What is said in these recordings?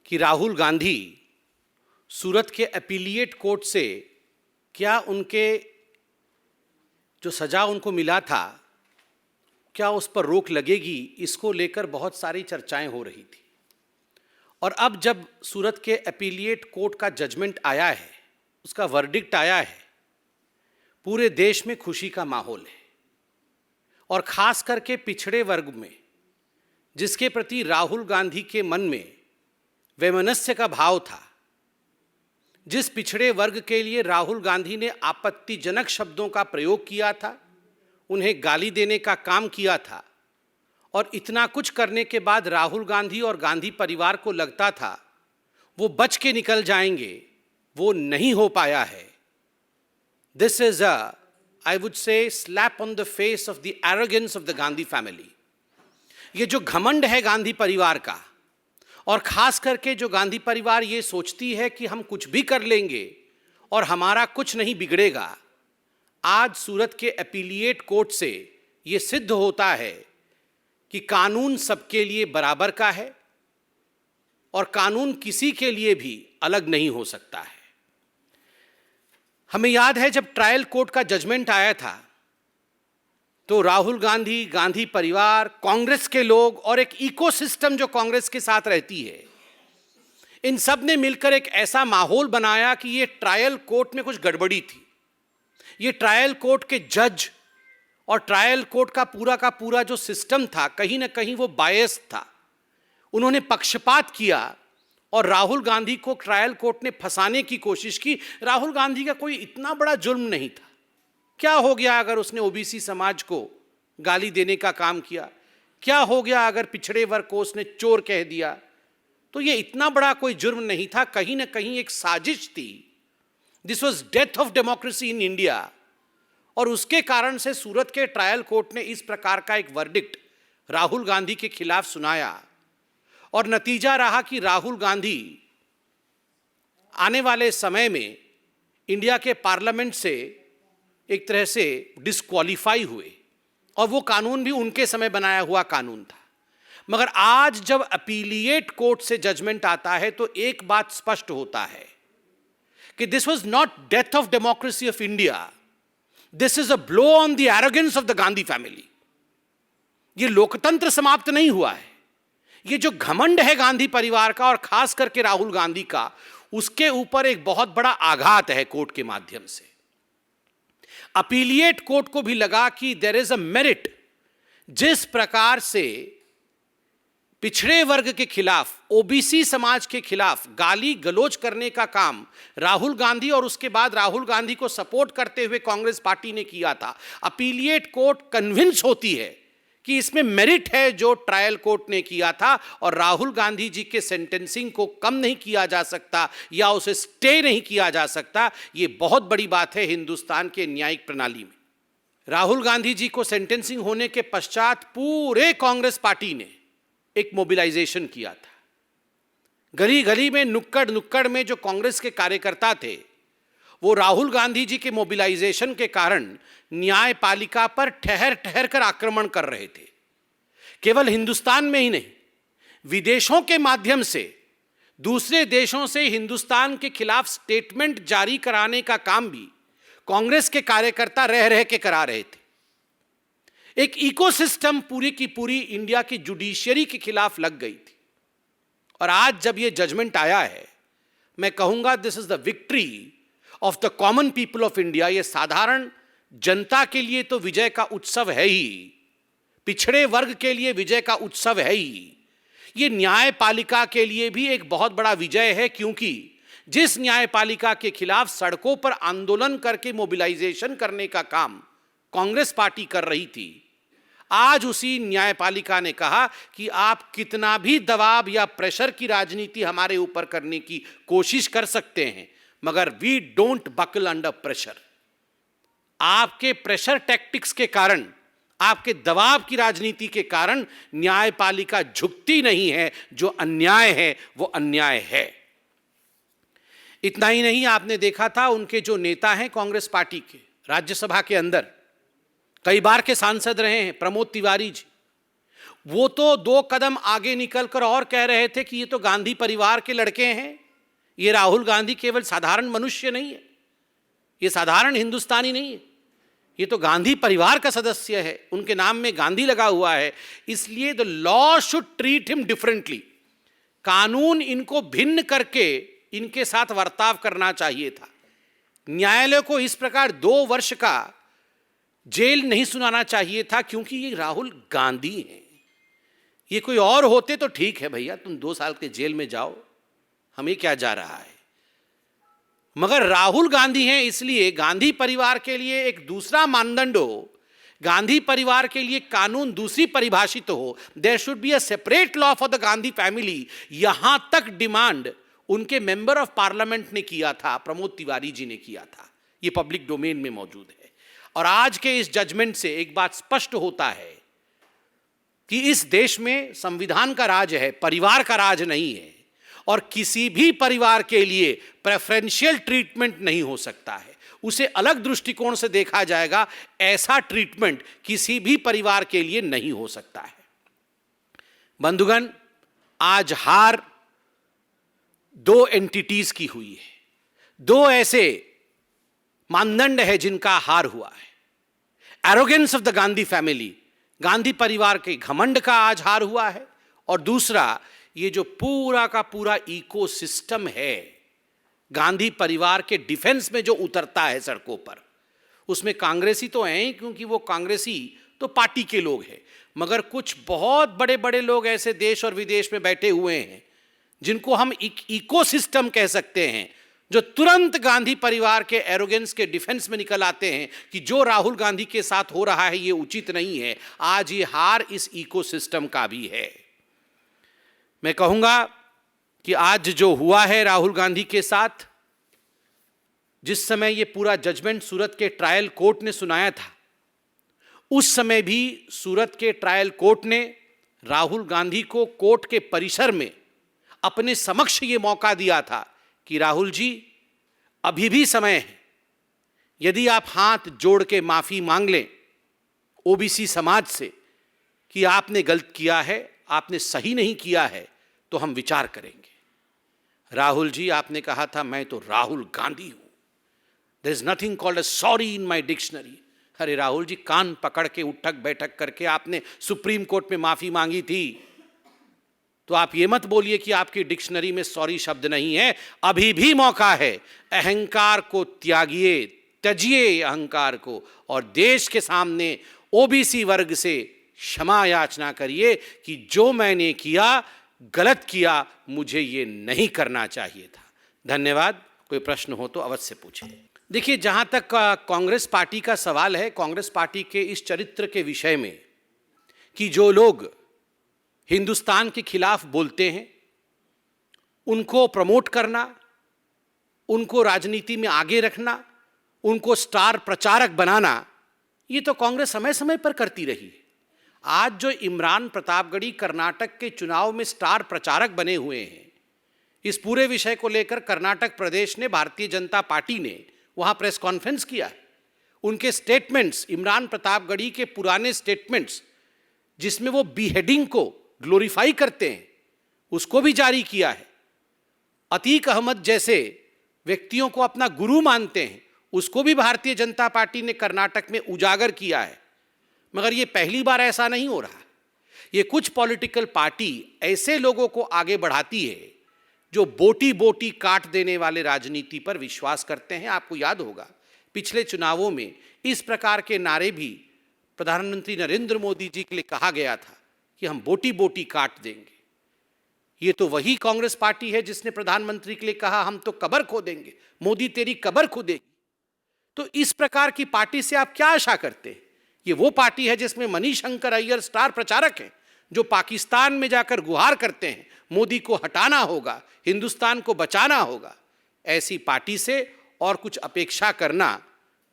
कि राहुल गांधी सूरत के appellate court से क्या उनके जो सजा उनको मिला था क्या उस पर रोक लगेगी, इसको लेकर बहुत सारी चर्चाएं हो रही थी। और अब जब सूरत के अपीलिएट कोर्ट का जजमेंट आया है, उसका वर्डिक्ट आया है, पूरे देश में खुशी का माहौल है। और खास करके पिछड़े वर्ग में, जिसके प्रति राहुल गांधी के मन में वैमनस्य का भाव था, जिस पिछड़े वर्ग के लिए राहुल गांधी ने आपत्तिजनक शब्दों का प्रयोग किया था, उन्हें गाली देने का काम किया था, और इतना कुछ करने के बाद राहुल गांधी और गांधी परिवार को लगता था वो बच के निकल जाएंगे, वो नहीं हो पाया है। This is I would say slap on the face of the arrogance of the Gandhi family. ये जो घमंड है गांधी परिवार का, और खास करके जो गांधी परिवार ये सोचती है कि हम कुछ भी कर लेंगे और हमारा कुछ नहीं बिगड़ेगा, आज सूरत के अपीलिएट कोर्ट से ये सिद्ध होता है कि कानून सबके लिए बराबर का है और कानून किसी के लिए भी अलग नहीं हो सकता है। हमें याद है जब ट्रायल कोर्ट का जजमेंट आया था तो राहुल गांधी, गांधी परिवार, कांग्रेस के लोग और एक इकोसिस्टम जो कांग्रेस के साथ रहती है, इन सब ने मिलकर एक ऐसा माहौल बनाया कि ये ट्रायल कोर्ट में कुछ गड़बड़ी थी। ये ट्रायल कोर्ट के जज और ट्रायल कोर्ट का पूरा जो सिस्टम था, कहीं ना कहीं वो बायस था। उन्होंने पक्षपात किया और राहुल गांधी को ट्रायल कोर्ट ने फंसाने की कोशिश की। राहुल गांधी का कोई इतना बड़ा जुर्म नहीं था। क्या हो गया अगर उसने ओबीसी समाज को गाली देने का काम किया? क्या हो गया अगर पिछड़े वर्ग को उसने चोर कह दिया? तो ये इतना बड़ा कोई जुर्म नहीं था, कहीं ना कहीं एक साजिश थी। This was death of democracy in India. और उसके कारण से सूरत के ट्रायल कोर्ट ने इस प्रकार का एक वर्डिक्ट राहुल गांधी के खिलाफ सुनाया, और नतीजा रहा कि राहुल गांधी आने वाले समय में इंडिया के पार्लियामेंट से एक तरह से डिस्क्वालीफाई हुए, और वो कानून भी उनके समय बनाया हुआ कानून था। मगर आज जब अपीलिएट कोर्ट से जजमेंट आता है तो एक बात स्पष्ट होता है कि this was not death of democracy of India, this is a blow on the arrogance of the Gandhi family. ये लोकतंत्र समाप्त नहीं हुआ है। ये जो घमंड है गांधी परिवार का और खास करके राहुल गांधी का, उसके ऊपर एक बहुत बड़ा आघात है कोर्ट के माध्यम से। अपीलिएट कोर्ट को भी लगा कि देयर इज अ मेरिट। जिस प्रकार से पिछड़े वर्ग के खिलाफ, ओबीसी समाज के खिलाफ गाली गलौज करने का काम राहुल गांधी और उसके बाद राहुल गांधी को सपोर्ट करते हुए कांग्रेस पार्टी ने किया था, अपीलिएट कोर्ट कन्विंस होती है कि इसमें मेरिट है जो ट्रायल कोर्ट ने किया था, और राहुल गांधी जी के सेंटेंसिंग को कम नहीं किया जा सकता या उसे स्टे नहीं किया जा सकता। यह बहुत बड़ी बात है हिंदुस्तान के न्यायिक प्रणाली में। राहुल गांधी जी को सेंटेंसिंग होने के पश्चात पूरे कांग्रेस पार्टी ने एक मोबिलाइजेशन किया था। गली गली में, नुक्कड़ नुक्कड़ में जो कांग्रेस के कार्यकर्ता थे, वो राहुल गांधी जी के मोबिलाइजेशन के कारण न्यायपालिका पर ठहर ठहर कर आक्रमण कर रहे थे। केवल हिंदुस्तान में ही नहीं, विदेशों के माध्यम से दूसरे देशों से हिंदुस्तान के खिलाफ स्टेटमेंट जारी कराने का काम भी कांग्रेस के कार्यकर्ता रह रह के करा रहे थे। एक इकोसिस्टम पूरी की पूरी इंडिया की जुडिशियरी के खिलाफ लग गई थी। और आज जब यह जजमेंट आया है, मैं कहूंगा this is the victory of the common people of India. यह साधारण जनता के लिए तो विजय का उत्सव है ही, पिछड़े वर्ग के लिए विजय का उत्सव है ही, यह न्यायपालिका के लिए भी एक बहुत बड़ा विजय है। क्योंकि जिस न्यायपालिका के खिलाफ सड़कों पर आंदोलन करके मोबिलाइजेशन करने का काम कांग्रेस पार्टी कर रही थी, आज उसी न्यायपालिका ने कहा कि आप कितना भी दबाव या प्रेशर की राजनीति हमारे ऊपर करने की कोशिश कर सकते हैं, मगर we don't buckle under pressure. आपके प्रेशर टैक्टिक्स के कारण, आपके दबाव की राजनीति के कारण न्यायपालिका झुकती नहीं है। जो अन्याय है वो अन्याय है। इतना ही नहीं, आपने देखा था उनके जो नेता हैं कांग्रेस पार्टी के, राज्यसभा के अंदर कई बार के सांसद रहे हैं, प्रमोद तिवारी जी, वो तो 2 कदम आगे निकलकर और कह रहे थे कि ये तो गांधी परिवार के लड़के हैं, ये राहुल गांधी केवल साधारण मनुष्य नहीं है, ये साधारण हिंदुस्तानी नहीं है, ये तो गांधी परिवार का सदस्य है, उनके नाम में गांधी लगा हुआ है, इसलिए the law should treat him differently. कानून इनको भिन्न करके इनके साथ बर्ताव करना चाहिए था। न्यायालय को इस प्रकार 2 वर्ष का जेल नहीं सुनाना चाहिए था, क्योंकि ये राहुल गांधी हैं। ये कोई और होते तो ठीक है भैया, तुम 2 साल के जेल में जाओ, हमें क्या जा रहा है, मगर राहुल गांधी हैं, इसलिए गांधी परिवार के लिए एक दूसरा मानदंड हो, गांधी परिवार के लिए कानून दूसरी परिभाषित हो। There should be a separate law for the Gandhi family. यहां तक डिमांड उनके मेंबर ऑफ पार्लियामेंट ने किया था, प्रमोद तिवारी जी ने किया था, ये पब्लिक डोमेन में मौजूद है। और आज के इस जजमेंट से एक बात स्पष्ट होता है कि इस देश में संविधान का राज है, परिवार का राज नहीं है, और किसी भी परिवार के लिए प्रेफरेंशियल ट्रीटमेंट नहीं हो सकता है, उसे अलग दृष्टिकोण से देखा जाएगा। ऐसा ट्रीटमेंट किसी भी परिवार के लिए नहीं हो सकता है। बंधुगण, आज हार 2 एंटिटीज की हुई है, 2 ऐसे मानदंड है जिनका हार हुआ है। Arrogance of the Gandhi family, Gandhi परिवार के घमंड का आज हार हुआ है, और दूसरा ये जो पूरा का पूरा इकोसिस्टम है गांधी परिवार के डिफेंस में जो उतरता है सड़कों पर, उसमें कांग्रेसी तो हैं, क्योंकि वो कांग्रेसी तो पार्टी के लोग हैं, मगर कुछ बहुत बड़े बड़े लोग ऐसे देश और विदेश में बैठे हुए हैं जिनको हम इकोसिस्टम कह सकते हैं, जो तुरंत गांधी परिवार के एरोगेंस के डिफेंस में निकल आते हैं कि जो राहुल गांधी के साथ हो रहा है ये उचित नहीं है। आज ये हार इस इकोसिस्टम का भी है। मैं कहूंगा कि आज जो हुआ है राहुल गांधी के साथ, जिस समय ये पूरा जजमेंट सूरत के ट्रायल कोर्ट ने सुनाया था, उस समय भी सूरत के ट्रायल कोर्ट ने राहुल गांधी को कोर्ट के परिसर में अपने समक्ष ये मौका दिया था कि राहुल जी, अभी भी समय है, यदि आप हाथ जोड़ के माफी मांग लें ओबीसी समाज से कि आपने गलत किया है, आपने सही नहीं किया है, तो हम विचार करेंगे। राहुल जी, आपने कहा था मैं तो राहुल गांधी हूं, there is nothing called a sorry in my dictionary. अरे राहुल जी, कान पकड़ के उठक बैठक करके आपने सुप्रीम कोर्ट में माफी मांगी थी, तो आप ये मत बोलिए कि आपकी डिक्शनरी में सॉरी शब्द नहीं है। अभी भी मौका है, अहंकार को त्यागिए, त्यजिए अहंकार को, और देश के सामने ओबीसी वर्ग से क्षमा याचना करिए कि जो मैंने किया गलत किया, मुझे ये नहीं करना चाहिए था। धन्यवाद। कोई प्रश्न हो तो अवश्य पूछें। देखिए, जहां तक कांग्रेस पार्टी का सवाल है, कांग्रेस पार्टी के इस चरित्र के विषय में कि जो लोग हिंदुस्तान के खिलाफ बोलते हैं उनको प्रमोट करना, उनको राजनीति में आगे रखना, उनको स्टार प्रचारक बनाना, ये तो कांग्रेस समय समय पर करती रही है। आज जो इमरान प्रतापगढ़ी कर्नाटक के चुनाव में स्टार प्रचारक बने हुए हैं, इस पूरे विषय को लेकर कर्नाटक प्रदेश ने, भारतीय जनता पार्टी ने वहां प्रेस कॉन्फ्रेंस किया। उनके स्टेटमेंट्स, इमरान प्रतापगढ़ी के पुराने स्टेटमेंट्स जिसमें वो बीहेडिंग को ग्लोरीफाई करते हैं, उसको भी जारी किया है। अतीक अहमद जैसे व्यक्तियों को अपना गुरु मानते हैं, उसको भी भारतीय जनता पार्टी ने कर्नाटक में उजागर किया है। मगर ये पहली बार ऐसा नहीं हो रहा। ये कुछ पॉलिटिकल पार्टी ऐसे लोगों को आगे बढ़ाती है जो बोटी बोटी काट देने वाले राजनीति पर विश्वास करते हैं। आपको याद होगा पिछले चुनावों में इस प्रकार के नारे भी प्रधानमंत्री नरेंद्र मोदी जी के लिए कहा गया था कि हम बोटी बोटी काट देंगे। ये तो वही कांग्रेस पार्टी है जिसने प्रधानमंत्री के लिए कहा हम तो कब्र खो देंगे, मोदी तेरी कब्र खोदेगी। तो इस प्रकार की पार्टी से आप क्या आशा करते हैं? ये वो पार्टी है जिसमें मनीशंकर अय्यर स्टार प्रचारक हैं, जो पाकिस्तान में जाकर गुहार करते हैं मोदी को हटाना होगा, हिंदुस्तान को बचाना होगा। ऐसी पार्टी से और कुछ अपेक्षा करना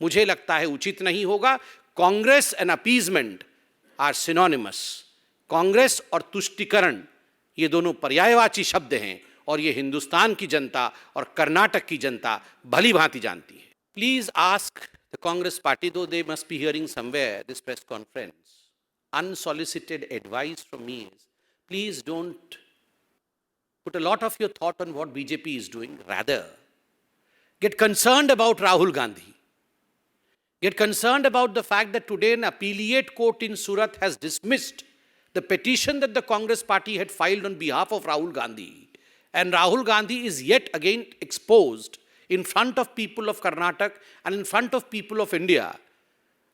मुझे लगता है उचित नहीं होगा। Congress and appeasement are synonymous. Congress और तुष्टिकरण ये दोनों पर्यायवाची शब्द हैं, और ये हिंदुस्तान की जनता और कर्नाटक की जनता भली भांति जानती है। Please ask the Congress party, though they must be hearing somewhere this press conference, unsolicited advice from me is, please don't put a lot of your thought on what BJP is doing. Rather, get concerned about Rahul Gandhi. Get concerned about the fact that today an appellate court in Surat has dismissed the petition that the Congress party had filed on behalf of Rahul Gandhi. And Rahul Gandhi is yet again exposed in front of people of Karnataka and in front of people of India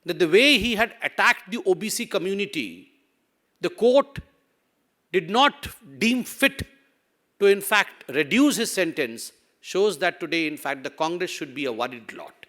that the way he had attacked the OBC community, the court did not deem fit to in fact reduce his sentence, shows that today in fact the Congress should be a worried lot.